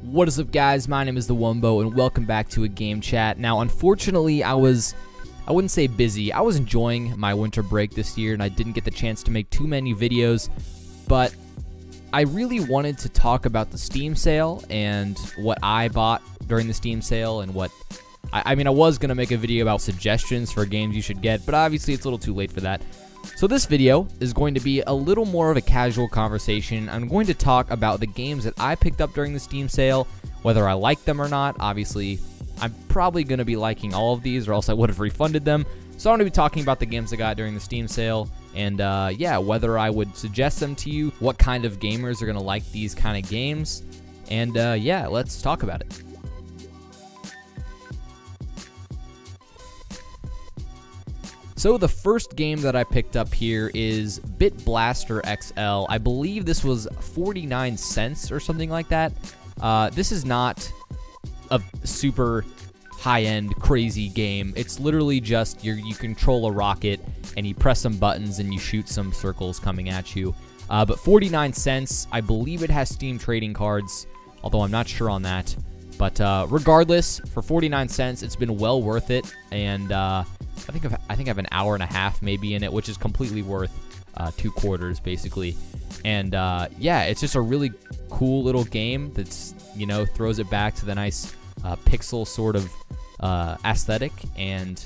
What is up, guys? My name is The Wumbo, and welcome back to a game chat. Now, unfortunately, I wouldn't say busy. I was enjoying my winter break this year, and I didn't get the chance to make too many videos, but I really wanted to talk about the Steam sale and what I bought during the Steam sale and what... I was going to make a video about suggestions for games you should get, but obviously it's a little too late for that. So this video is going to be a little more of a casual conversation. I'm going to talk about the games that I picked up during the Steam sale, whether I like them or not. Obviously, I'm probably going to be liking all of these, or else I would have refunded them. So I'm going to be talking about the games I got during the Steam sale, and yeah, whether I would suggest them to you, what kind of gamers are going to like these kind of games, and yeah, let's talk about it. So the first game that I picked up here is Bit Blaster XL. I believe this was 49 cents or something like that. This is not a super high-end crazy game. It's literally just you control a rocket and you press some buttons and you shoot some circles coming at you. But 49 cents, I believe it has Steam trading cards, although I'm not sure on that. But regardless, for 49 cents, it's been well worth it, and I think I have an hour and a half maybe in it, which is completely worth 2 quarters basically. And yeah, it's just a really cool little game that's, you know, throws it back to the nice pixel sort of aesthetic. And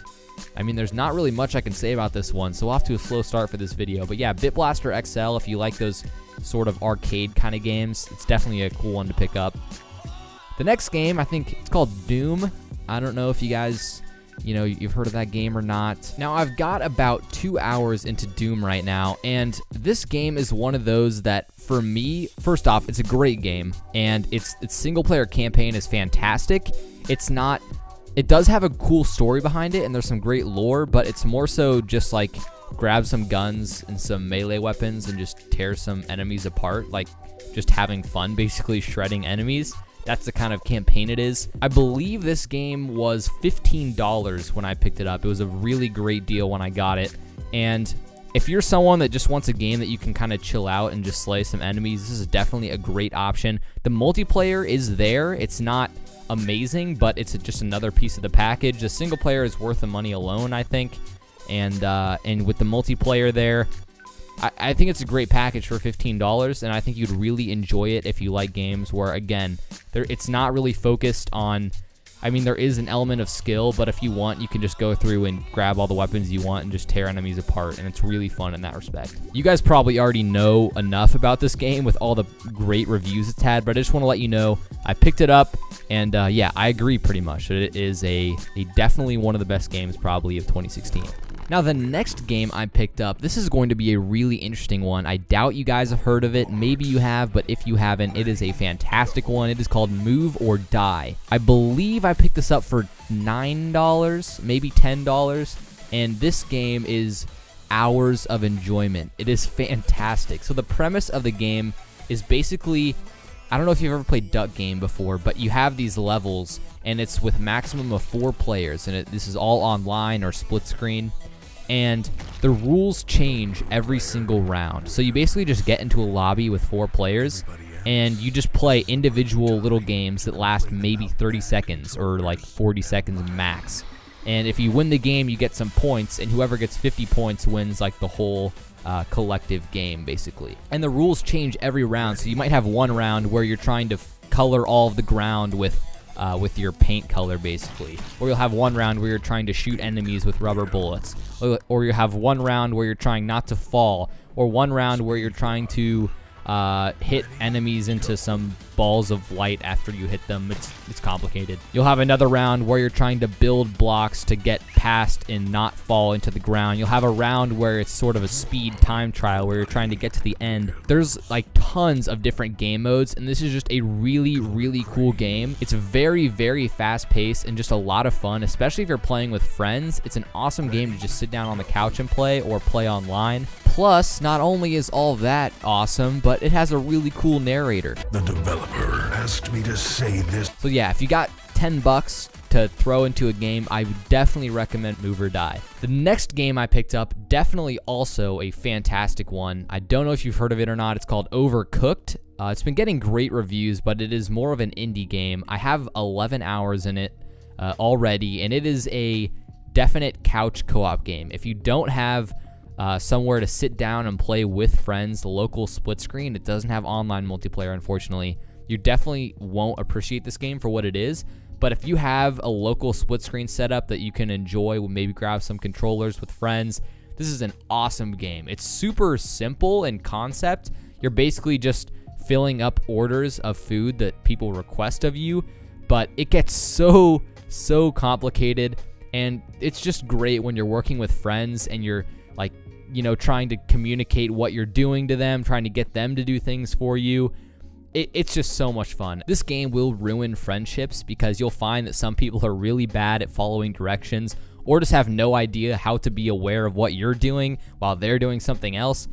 I mean, there's not really much I can say about this one, so off to a slow start for this video. But yeah, Bit Blaster XL, if you like those sort of arcade kind of games, it's definitely a cool one to pick up. The next game, I think it's called Doom. I don't know if you guys, you know, you've heard of that game or not. Now, I've got about 2 hours into Doom right now, and this game is one of those that, for me, first off, it's a great game, and its single-player campaign is fantastic. It does have a cool story behind it, and there's some great lore, but it's more so just, like, grab some guns and some melee weapons and just tear some enemies apart, like, just having fun, basically shredding enemies. That's the kind of campaign it is. I believe this game was $15 when I picked it up. It was a really great deal when I got it. And if you're someone that just wants a game that you can kind of chill out and just slay some enemies, this is definitely a great option. The multiplayer is there. It's not amazing, but it's just another piece of the package. The single player is worth the money alone, I think. And with the multiplayer there, I think it's a great package for $15, and I think you'd really enjoy it if you like games where, again, it's not really focused on... I mean, there is an element of skill, but if you want, you can just go through and grab all the weapons you want and just tear enemies apart, and it's really fun in that respect. You guys probably already know enough about this game with all the great reviews it's had, but I just want to let you know I picked it up, and yeah, I agree pretty much. It is a definitely one of the best games probably of 2016. Now, the next game I picked up, this is going to be a really interesting one. I doubt you guys have heard of it. Maybe you have, but if you haven't, it is a fantastic one. It is called Move or Die. I believe I picked this up for $9, maybe $10, and this game is hours of enjoyment. It is fantastic. So the premise of the game is basically... I don't know if you've ever played Duck Game before, but you have these levels, and it's with maximum of 4 players, and this is all online or split screen. And the rules change every single round. So you basically just get into a lobby with 4 players, and you just play individual little games that last maybe 30 seconds or like 40 seconds max. And if you win the game, you get some points, and whoever gets 50 points wins like the whole collective game, basically. And the rules change every round, so you might have one round where you're trying to color all of the ground with your paint color, basically. Or you'll have one round where you're trying to shoot enemies with rubber bullets. Or you have one round where you're trying not to fall. Or one round where you're trying to hit enemies into some balls of light after you hit them. It's complicated. You'll have another round where you're trying to build blocks to get past and not fall into the ground. You'll have a round where it's sort of a speed time trial where you're trying to get to the end. There's like tons of different game modes, and this is just a really, really cool game. It's very, very fast paced and just a lot of fun, especially if you're playing with friends. It's an awesome game to just sit down on the couch and play or play online. Plus, not only is all that awesome, but it has a really cool narrator. The developer asked me to say this. So yeah, if you got $10 to throw into a game, I would definitely recommend Move or Die. The next game I picked up, definitely also a fantastic one. I don't know if you've heard of it or not. It's called Overcooked. It's been getting great reviews, but it is more of an indie game. I have 11 hours in it already, and it is a definite couch co-op game. If you don't have somewhere to sit down and play with friends, the local split screen, it doesn't have online multiplayer, unfortunately. You definitely won't appreciate this game for what it is. But if you have a local split screen setup that you can enjoy, maybe grab some controllers with friends, this is an awesome game. It's super simple in concept. You're basically just filling up orders of food that people request of you, but it gets so complicated, and it's just great when you're working with friends and you're like, you know, trying to communicate what you're doing to them, trying to get them to do things for you. It's just so much fun. This game will ruin friendships because you'll find that some people are really bad at following directions or just have no idea how to be aware of what you're doing while they're doing something else.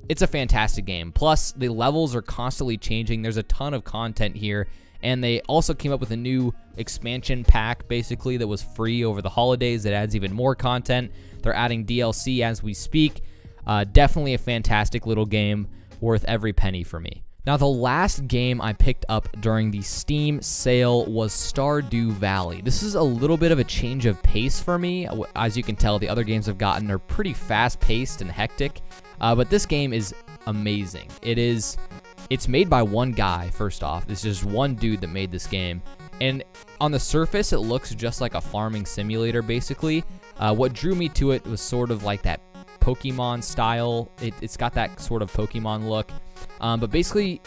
It's a fantastic game. Plus, the levels are constantly changing. There's a ton of content here, and they also came up with a new expansion pack, basically, that was free over the holidays that adds even more content. They're adding DLC as we speak. Definitely a fantastic little game, worth every penny for me. Now, the last game I picked up during the Steam sale was Stardew Valley. This is a little bit of a change of pace for me. As you can tell, the other games I've gotten are pretty fast-paced and hectic, but this game is amazing. It's made by one guy, first off. It's just one dude that made this game, and on the surface, it looks just like a farming simulator, basically. What drew me to it was sort of like that Pokemon style. It's got that sort of Pokemon look. But basically,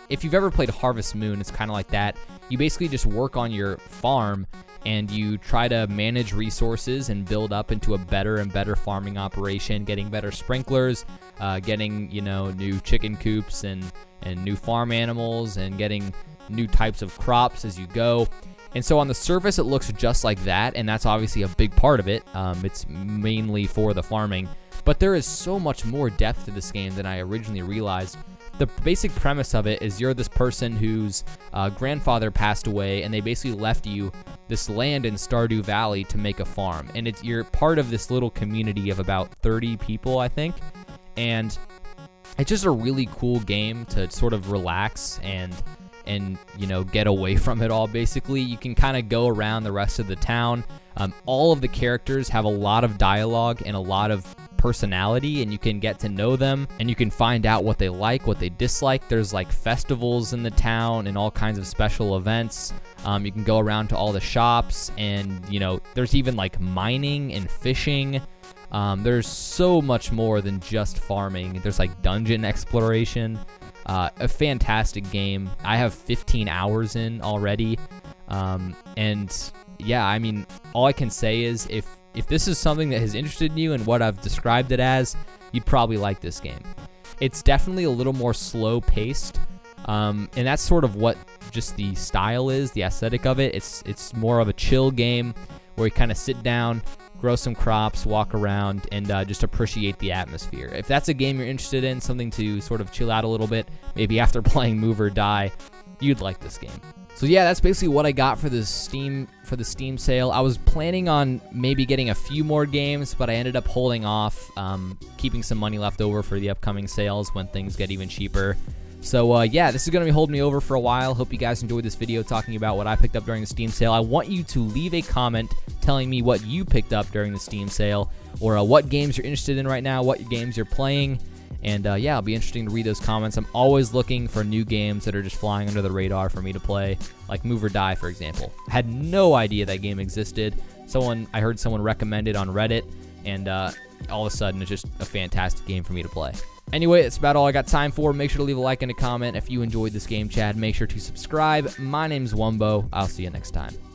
if you've ever played Harvest Moon, it's kind of like that. You basically just work on your farm and you try to manage resources and build up into a better and better farming operation, getting better sprinklers, getting, you know, new chicken coops and new farm animals, and getting new types of crops as you go. And so on the surface, it looks just like that, and that's obviously a big part of it. It's mainly for the farming. But there is so much more depth to this game than I originally realized. The basic premise of it is you're this person whose grandfather passed away, and they basically left you this land in Stardew Valley to make a farm. And you're part of this little community of about 30 people, I think. And it's just a really cool game to sort of relax and you know, get away from it all. Basically, you can kind of go around the rest of the town. All of the characters have a lot of dialogue and a lot of personality, and you can get to know them, and you can find out what they like, what they dislike. There's like festivals in the town and all kinds of special events. You can go around to all the shops, and you know, there's even like mining and fishing. There's so much more than just farming. There's like dungeon exploration. A fantastic game. I have 15 hours in already. And yeah, I mean, all I can say is if this is something that has interested you and what I've described it as, you'd probably like this game. It's definitely a little more slow paced. And that's sort of what just the style is, the aesthetic of it. It's more of a chill game where you kind of sit down, grow some crops, walk around, and just appreciate the atmosphere. If that's a game you're interested in, something to sort of chill out a little bit, maybe after playing Move or Die, you'd like this game. So yeah, that's basically what I got for the Steam sale. I was planning on maybe getting a few more games, but I ended up holding off, keeping some money left over for the upcoming sales when things get even cheaper. So yeah, this is going to be holding me over for a while. Hope you guys enjoyed this video talking about what I picked up during the Steam sale. I want you to leave a comment telling me what you picked up during the Steam sale, or what games you're interested in right now, what games you're playing. And yeah, it'll be interesting to read those comments. I'm always looking for new games that are just flying under the radar for me to play, like Move or Die, for example. I had no idea that game existed. I heard someone recommend it on Reddit, and all of a sudden, it's just a fantastic game for me to play. Anyway, that's about all I got time for. Make sure to leave a like and a comment if you enjoyed this game, Chad. Make sure to subscribe. My name's Wumbo. I'll see you next time.